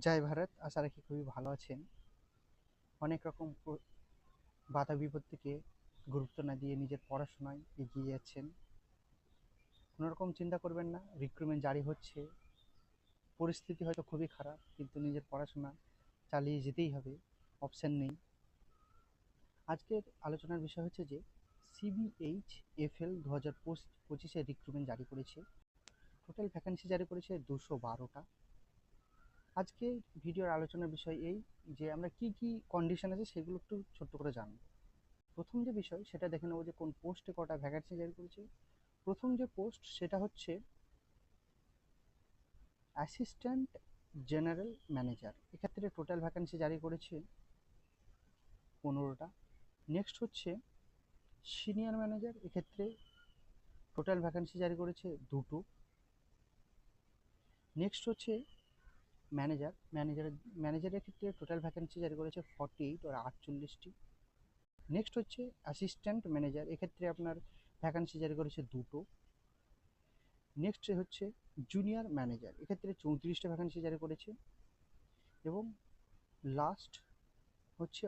জয় ভারত। আশা রাখি খুবই ভালো আছেন। অনেক রকম বাধা বিপত্তিকে গুরুত্ব না দিয়ে নিজের পড়াশোনায় এগিয়ে যাচ্ছেন। কোনো রকম চিন্তা করবেন না, রিক্রুটমেন্ট জারি হচ্ছে, পরিস্থিতি হয়তো খুবই খারাপ, কিন্তু নিজের পড়াশোনা চালিয়ে যেতেই হবে, অপশান নেই। আজকের আলোচনার বিষয় হচ্ছে যে CBHFL 2025-এ রিক্রুটমেন্ট জারি করেছে। টোটাল ভ্যাকেন্সি জারি করেছে 212টা। আজকে ভিডিওর আলোচনার বিষয় এই যে আমরা কি কি কন্ডিশন আছে সেগুলো একটু ছোট্ট করে জানবো। প্রথম যে বিষয় সেটা দেখে নেবো যে কোন পোস্টে কটা ভ্যাকেন্সি জারি করেছে। প্রথম যে পোস্ট সেটা হচ্ছে অ্যাসিস্ট্যান্ট জেনারেল ম্যানেজার। এক্ষেত্রে টোটাল ভ্যাকেন্সি জারি করেছে 15টা। নেক্সট হচ্ছে সিনিয়র ম্যানেজার, এক্ষেত্রে টোটাল ভ্যাকেন্সি জারি করেছে 2টো। নেক্সট হচ্ছে ম্যানেজারের ক্ষেত্রে টোটাল ভ্যাকেন্সি জারি করেছে 48 or 48টি। নেক্সট হচ্ছে অ্যাসিস্ট্যান্ট ম্যানেজার, এক্ষেত্রে আপনার ভ্যাকেন্সি জারি করেছে 2টো। নেক্সট হচ্ছে জুনিয়র ম্যানেজার, এক্ষেত্রে 34টা ভ্যাকেন্সি জারি করেছে। এবং লাস্ট হচ্ছে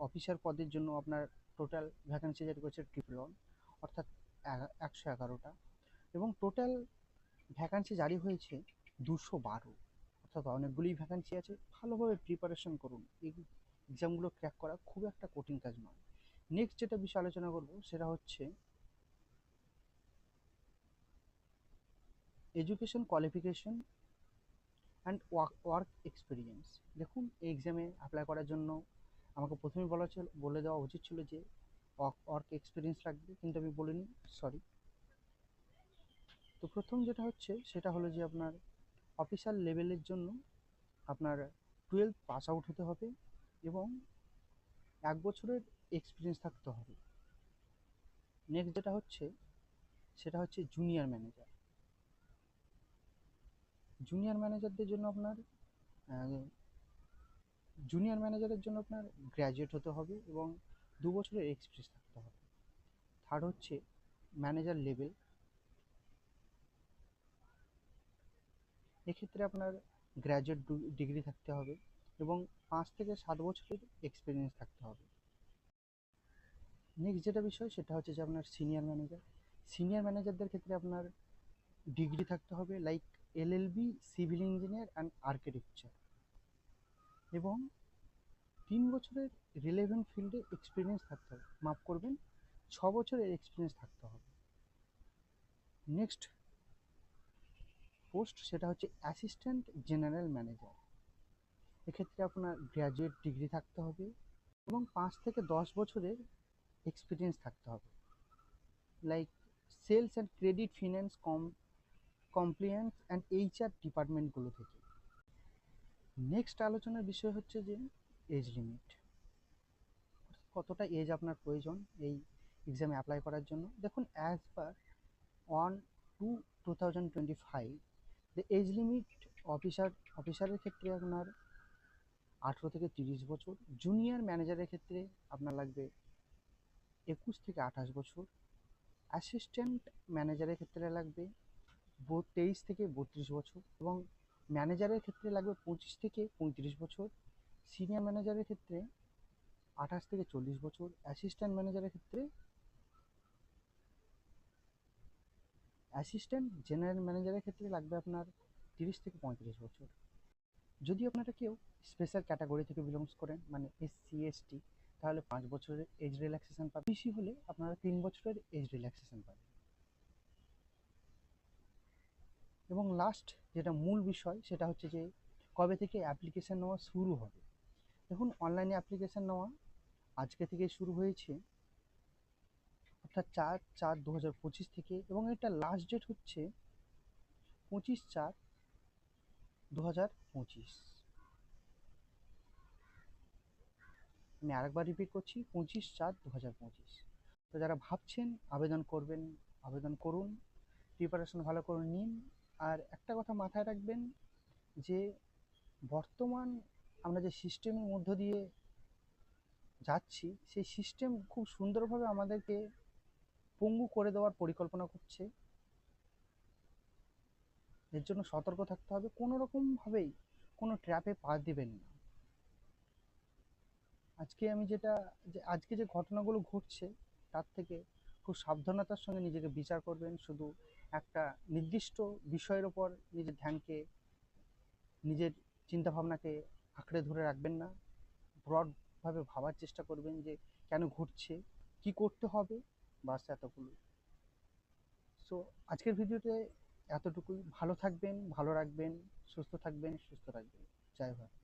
অফিসার পদের জন্য আপনার টোটাল ভ্যাকেন্সি জারি করেছে 111, অর্থাৎ 111টা। এবং টোটাল ভ্যাকেন্সি জারি হয়েছে 212, অর্থাৎ অনেকগুলোই ভ্যাকেন্সি আছে। ভালোভাবে প্রিপারেশন করুন, এই এক্সামগুলো ক্র্যাক করা খুব একটা কঠিন কাজ নয়। নেক্সট যেটা বিষয় আলোচনা করব সেটা হচ্ছে education qualification and work experience. দেখুন, এই এক্সামে অ্যাপ্লাই করার জন্য আমাকে প্রথমেই বলে দেওয়া উচিত ছিল যে ওয়ার্ক এক্সপিরিয়েন্স লাগবে, কিন্তু আমি বলিনি, সরি। তো প্রথম যেটা হচ্ছে সেটা হলো যে আপনার অফিসার লেভেলের জন্য আপনার 12th পাস আউট হতে হবে এবং 1 বছরের এক্সপিরিয়েন্স থাকতে হবে। নেক্সট যেটা হচ্ছে সেটা হচ্ছে জুনিয়র ম্যানেজার। জুনিয়র ম্যানেজারদের জন্য আপনার জুনিয়র ম্যানেজারের জন্য আপনার গ্র্যাজুয়েট হতে হবে এবং 2 বছরের এক্সপিরিয়েন্স থাকতে হবে। থার্ড হচ্ছে ম্যানেজার লেভেল, এক্ষেত্রে আপনার গ্র্যাজুয়েট ডিগ্রি থাকতে হবে এবং 5 থেকে 7 বছরের এক্সপিরিয়েন্স থাকতে হবে। নেক্সট যেটা বিষয় সেটা হচ্ছে যে আপনার সিনিয়র ম্যানেজারদের ক্ষেত্রে আপনার ডিগ্রি থাকতে হবে, like LLB, civil engineer and architecture, এবং 3 বছরের রিলেভেন্ট ফিল্ডে এক্সপিরিয়েন্স থাকতে হবে, মাফ করবেন 6 বছরের এক্সপিরিয়েন্স থাকতে হবে। নেক্সট পোস্ট সেটা হচ্ছে অ্যাসিস্ট্যান্ট জেনারেল ম্যানেজার, এক্ষেত্রে আপনার গ্র্যাজুয়েট ডিগ্রি থাকতে হবে এবং 5 থেকে 10 বছরের এক্সপিরিয়েন্স থাকতে হবে, like sales and credit, finance, compliance and HR ডিপার্টমেন্টগুলো থেকে। নেক্সট আলোচনার বিষয় হচ্ছে যে এজ লিমিট, কতটা এজ আপনার প্রয়োজন এই এক্সামে অ্যাপ্লাই করার জন্য। দেখুন, as per 1/2/2025 the age limit অফিসারের ক্ষেত্রে আপনার 18 থেকে 30 বছর, জুনিয়র ম্যানেজারের ক্ষেত্রে আপনার লাগবে 21 থেকে 28 বছর, অ্যাসিস্ট্যান্ট ম্যানেজারের ক্ষেত্রে লাগবে 23 থেকে 32 বছর, এবং ম্যানেজারের ক্ষেত্রে লাগবে 25 থেকে 35 বছর, সিনিয়র ম্যানেজারের ক্ষেত্রে 28 থেকে 40 বছর, অ্যাসিস্ট্যান্ট জেনারেল ম্যানেজারের ক্ষেত্রে লাগবে আপনার 30 থেকে 35 বছর। যদি আপনারা কেউ স্পেশাল ক্যাটাগরি থেকে বিলংস করেন, মানে SC/ST, তাহলে 5 বছরের এজ রিল্যাক্সেশন পাবেন। বেশি হলে আপনারা 3 বছরের এজ রিল্যাক্সেশন পাবেন। এবং লাস্ট যেটা মূল বিষয় সেটা হচ্ছে যে কবে থেকে অ্যাপ্লিকেশন নেওয়া শুরু হবে। দেখুন, অনলাইনে অ্যাপ্লিকেশন নেওয়া আজকে থেকে শুরু হয়েছে, অর্থাৎ 4/4/2025 থেকে, এবং এটা লাস্ট ডেট হচ্ছে 25/4/2025। আমি আরেকবার রিপিট করছি, 25/4/2025। তো যারা ভাবছেন আবেদন করবেন, আবেদন করুন, প্রিপারেশন ভালো করে নিন। আর একটা কথা মাথায় রাখবেন যে বর্তমান আমরা যে সিস্টেমের মধ্য দিয়ে যাচ্ছি, সেই সিস্টেম খুব সুন্দরভাবে আমাদেরকে পঙ্গু করে দেওয়ার পরিকল্পনা করছে। এর জন্য সতর্ক থাকতে হবে। কোনো রকমভাবেই কোনো ট্র্যাপে পা দিবেন না। আজকে যে ঘটনাগুলো ঘটছে তার থেকে খুব সাবধানতার সঙ্গে নিজেকে বিচার করবেন। শুধু একটা নির্দিষ্ট বিষয়ের ওপর নিজের ধ্যানকে, নিজের চিন্তাভাবনাকে আঁকড়ে ধরে রাখবেন না। ব্রডভাবে ভাবার চেষ্টা করবেন যে কেন ঘটছে, কি করতে হবে, বাস এতগুলো। সো আজকের ভিডিওতে এতটুকুই। ভালো থাকবেন, ভালো রাখবেন, সুস্থ থাকবেন, সুস্থ রাখবেন। জয় ভারত।